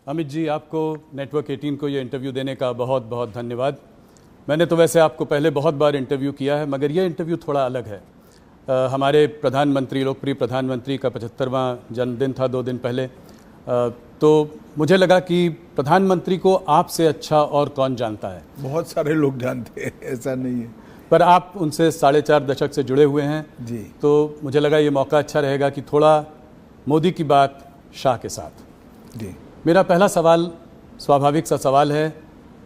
अमित जी, आपको नेटवर्क 18 को ये इंटरव्यू देने का बहुत बहुत धन्यवाद। मैंने तो वैसे आपको पहले बहुत बार इंटरव्यू किया है, मगर ये इंटरव्यू थोड़ा अलग है। हमारे प्रधानमंत्री, लोकप्रिय प्रधानमंत्री का 75वां जन्मदिन था 2 दिन पहले। तो मुझे लगा कि प्रधानमंत्री को आपसे अच्छा और कौन जानता है। बहुत सारे लोग जानते हैं, ऐसा नहीं है, पर आप उनसे 4.5 दशक से जुड़े हुए हैं जी। तो मुझे लगा ये मौका अच्छा रहेगा कि थोड़ा मोदी की बात शाह के साथ। जी, मेरा पहला सवाल स्वाभाविक सा सवाल है,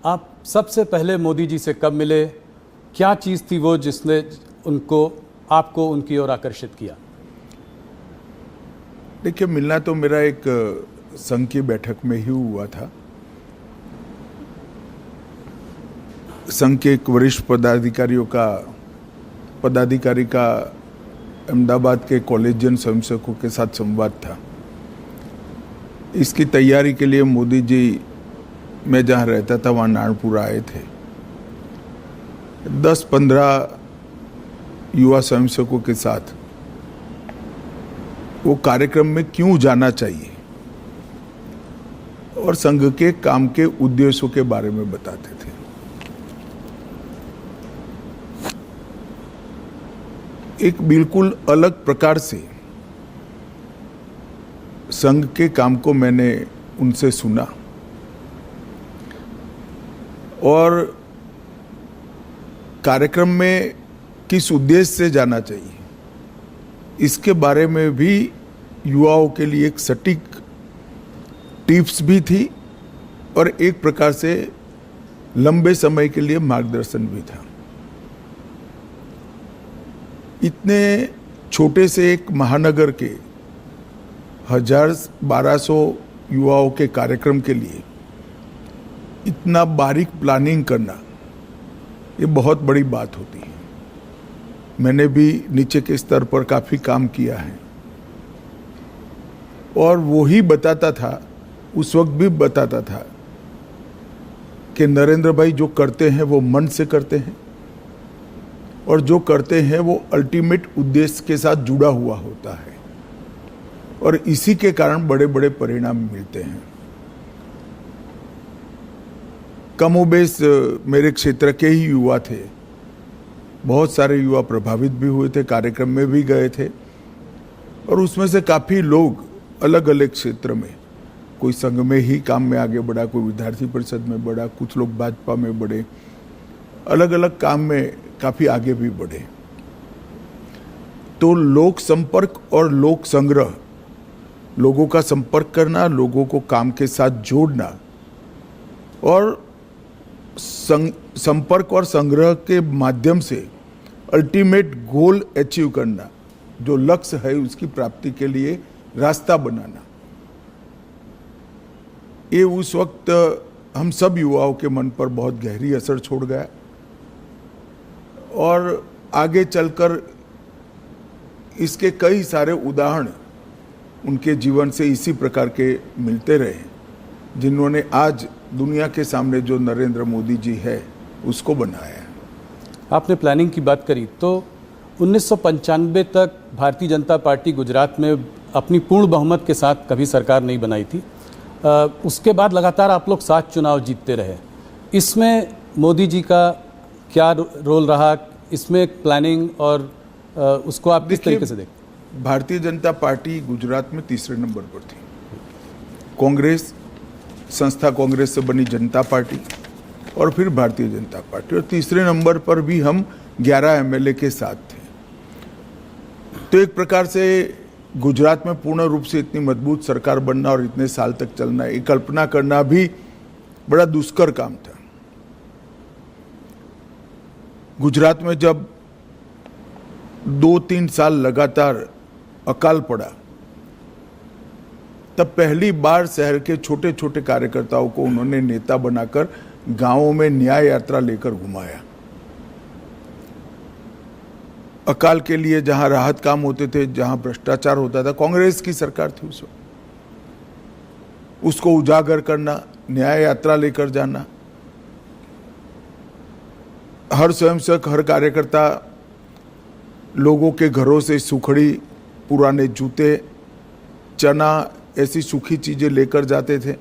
आप सबसे पहले मोदी जी से कब मिले? क्या चीज़ थी वो जिसने आपको उनकी ओर आकर्षित किया? देखिए, मिलना तो मेरा एक संघ की बैठक में ही हुआ था। संघ के एक वरिष्ठ पदाधिकारी का अहमदाबाद के कॉलेजियन स्वयंसेवकों के साथ संवाद था। इसकी तैयारी के लिए मोदी जी, मैं जहाँ रहता था वहाँ नारनपुर आए थे। 10-15 युवा स्वयंसेवकों के साथ वो कार्यक्रम में क्यों जाना चाहिए और संघ के काम के उद्देश्यों के बारे में बताते थे। एक बिल्कुल अलग प्रकार से संघ के काम को मैंने उनसे सुना और कार्यक्रम में किस उद्देश्य से जाना चाहिए इसके बारे में भी युवाओं के लिए एक सटीक टिप्स भी थी और एक प्रकार से लंबे समय के लिए मार्गदर्शन भी था। इतने छोटे से एक महानगर के 1200 युवाओं के कार्यक्रम के लिए इतना बारीक प्लानिंग करना, ये बहुत बड़ी बात होती है। मैंने भी नीचे के स्तर पर काफ़ी काम किया है और वो ही बताता था, उस वक्त भी बताता था कि नरेंद्र भाई जो करते हैं वो मन से करते हैं और जो करते हैं वो अल्टीमेट उद्देश्य के साथ जुड़ा हुआ होता है और इसी के कारण बड़े बड़े परिणाम मिलते हैं। कमोबेश मेरे क्षेत्र के ही युवा थे, बहुत सारे युवा प्रभावित भी हुए थे, कार्यक्रम में भी गए थे और उसमें से काफ़ी लोग अलग अलग क्षेत्र में, कोई संघ में ही काम में आगे बढ़ा, कोई विद्यार्थी परिषद में बढ़ा, कुछ लोग भाजपा में बढ़े, अलग अलग काम में काफ़ी आगे भी बढ़े। तो लोक संपर्क और लोक संग्रह, लोगों का संपर्क करना, लोगों को काम के साथ जोड़ना और संपर्क और संग्रह के माध्यम से अल्टीमेट गोल अचीव करना, जो लक्ष्य है उसकी प्राप्ति के लिए रास्ता बनाना, ये उस वक्त हम सब युवाओं के मन पर बहुत गहरी असर छोड़ गया और आगे चलकर इसके कई सारे उदाहरण उनके जीवन से इसी प्रकार के मिलते रहे, जिन्होंने आज दुनिया के सामने जो नरेंद्र मोदी जी है उसको बनाया है। आपने प्लानिंग की बात करी तो 1995 तक भारतीय जनता पार्टी गुजरात में अपनी पूर्ण बहुमत के साथ कभी सरकार नहीं बनाई थी। उसके बाद लगातार आप लोग 7 चुनाव जीतते रहे। इसमें मोदी जी का क्या रोल रहा? इसमें प्लानिंग और उसको आप किस तरीके से देखते? भारतीय जनता पार्टी गुजरात में तीसरे नंबर पर थी। कांग्रेस, संस्था कांग्रेस से बनी जनता पार्टी और फिर भारतीय जनता पार्टी, और तीसरे नंबर पर भी हम 11 एमएलए के साथ थे। तो एक प्रकार से गुजरात में पूर्ण रूप से इतनी मजबूत सरकार बनना और इतने साल तक चलना, ये कल्पना करना भी बड़ा दुष्कर काम था। गुजरात में जब 2-3 साल लगातार अकाल पड़ा, तब पहली बार शहर के छोटे छोटे कार्यकर्ताओं को उन्होंने नेता बनाकर गांवों में न्याय यात्रा लेकर घुमाया। अकाल के लिए जहां राहत काम होते थे, जहां भ्रष्टाचार होता था, कांग्रेस की सरकार थी उस वक्त, उसको उजागर करना, न्याय यात्रा लेकर जाना। हर स्वयंसेवक, हर कार्यकर्ता लोगों के घरों से सुखड़ी, पुराने जूते, चना, ऐसी सूखी चीजें लेकर जाते थे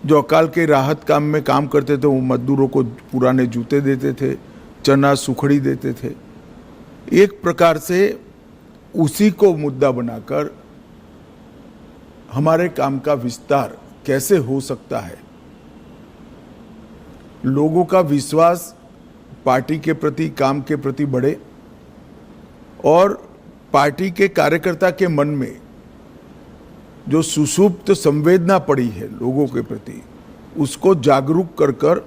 जो अकाल के राहत काम में काम करते थे वो मजदूरों को पुराने जूते देते थे, चना सुखड़ी देते थे। एक प्रकार से उसी को मुद्दा बनाकर हमारे काम का विस्तार कैसे हो सकता है, लोगों का विश्वास पार्टी के प्रति, काम के प्रति बढ़े और पार्टी के कार्यकर्ता के मन में जो सुषुप्त संवेदना पड़ी है लोगों के प्रति, उसको जागरूक कर कर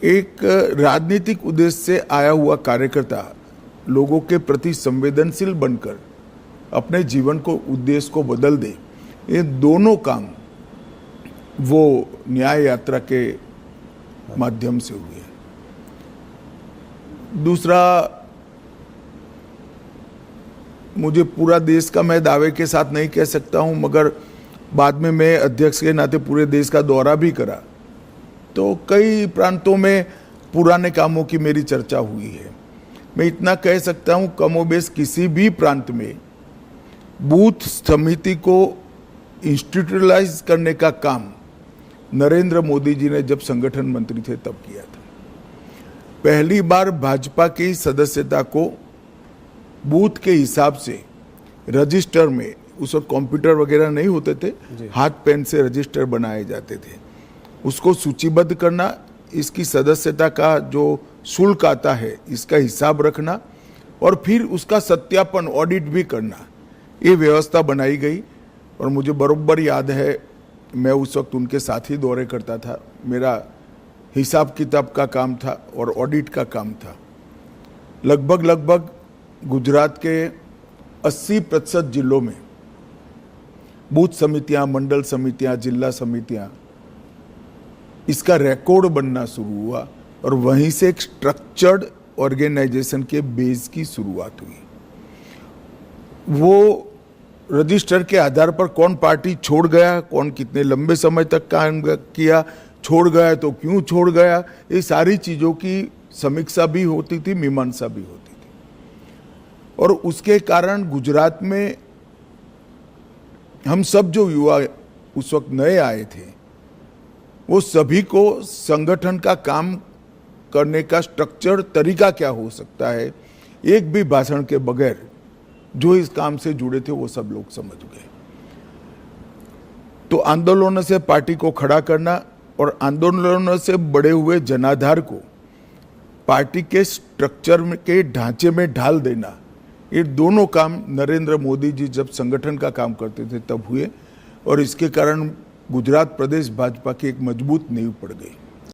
एक राजनीतिक उद्देश्य से आया हुआ कार्यकर्ता लोगों के प्रति संवेदनशील बनकर अपने जीवन को, उद्देश्य को बदल दे। ये दोनों काम वो न्याय यात्रा के माध्यम से हुए। दूसरा, मुझे पूरा देश का मैं दावे के साथ नहीं कह सकता हूं, मगर बाद में मैं अध्यक्ष के नाते पूरे देश का दौरा भी करा, तो कई प्रांतों में पुराने कामों की मेरी चर्चा हुई है। मैं इतना कह सकता हूं, कमोबेश किसी भी प्रांत में बूथ समिति को इंस्टीट्यूशनलाइज करने का काम नरेंद्र मोदी जी ने जब संगठन मंत्री थे तब किया था। पहली बार भाजपा की सदस्यता को बूथ के हिसाब से रजिस्टर में, उस वक्त कंप्यूटर वगैरह नहीं होते थे, हाथ पेन से रजिस्टर बनाए जाते थे, उसको सूचीबद्ध करना, इसकी सदस्यता का जो शुल्क आता है इसका हिसाब रखना और फिर उसका सत्यापन, ऑडिट भी करना, ये व्यवस्था बनाई गई। और मुझे बरोबर याद है, मैं उस वक्त उनके साथ ही दौरे करता था, मेरा हिसाब किताब का काम था और ऑडिट का काम था। लगभग गुजरात के 80% जिलों में बूथ समितियां, मंडल समितियां, जिला समितियां, इसका रिकॉर्ड बनना शुरू हुआ और वहीं से एक स्ट्रक्चर्ड ऑर्गेनाइजेशन के बेस की शुरुआत हुई। वो रजिस्टर के आधार पर कौन पार्टी छोड़ गया, कौन कितने लंबे समय तक काम किया, छोड़ गया तो क्यों छोड़ गया, ये सारी चीज़ों की समीक्षा भी होती थी, मीमांसा भी होती थी। और उसके कारण गुजरात में हम सब जो युवा उस वक्त नए आए थे, वो सभी को संगठन का काम करने का स्ट्रक्चर, तरीका क्या हो सकता है, एक भी भाषण के बगैर जो इस काम से जुड़े थे वो सब लोग समझ गए। तो आंदोलनों से पार्टी को खड़ा करना और आंदोलनों से बड़े हुए जनाधार को पार्टी के स्ट्रक्चर के ढांचे में ढाल देना, ये दोनों काम नरेंद्र मोदी जी जब संगठन का काम करते थे तब हुए और इसके कारण गुजरात प्रदेश भाजपा की एक मजबूत नींव पड़ गई।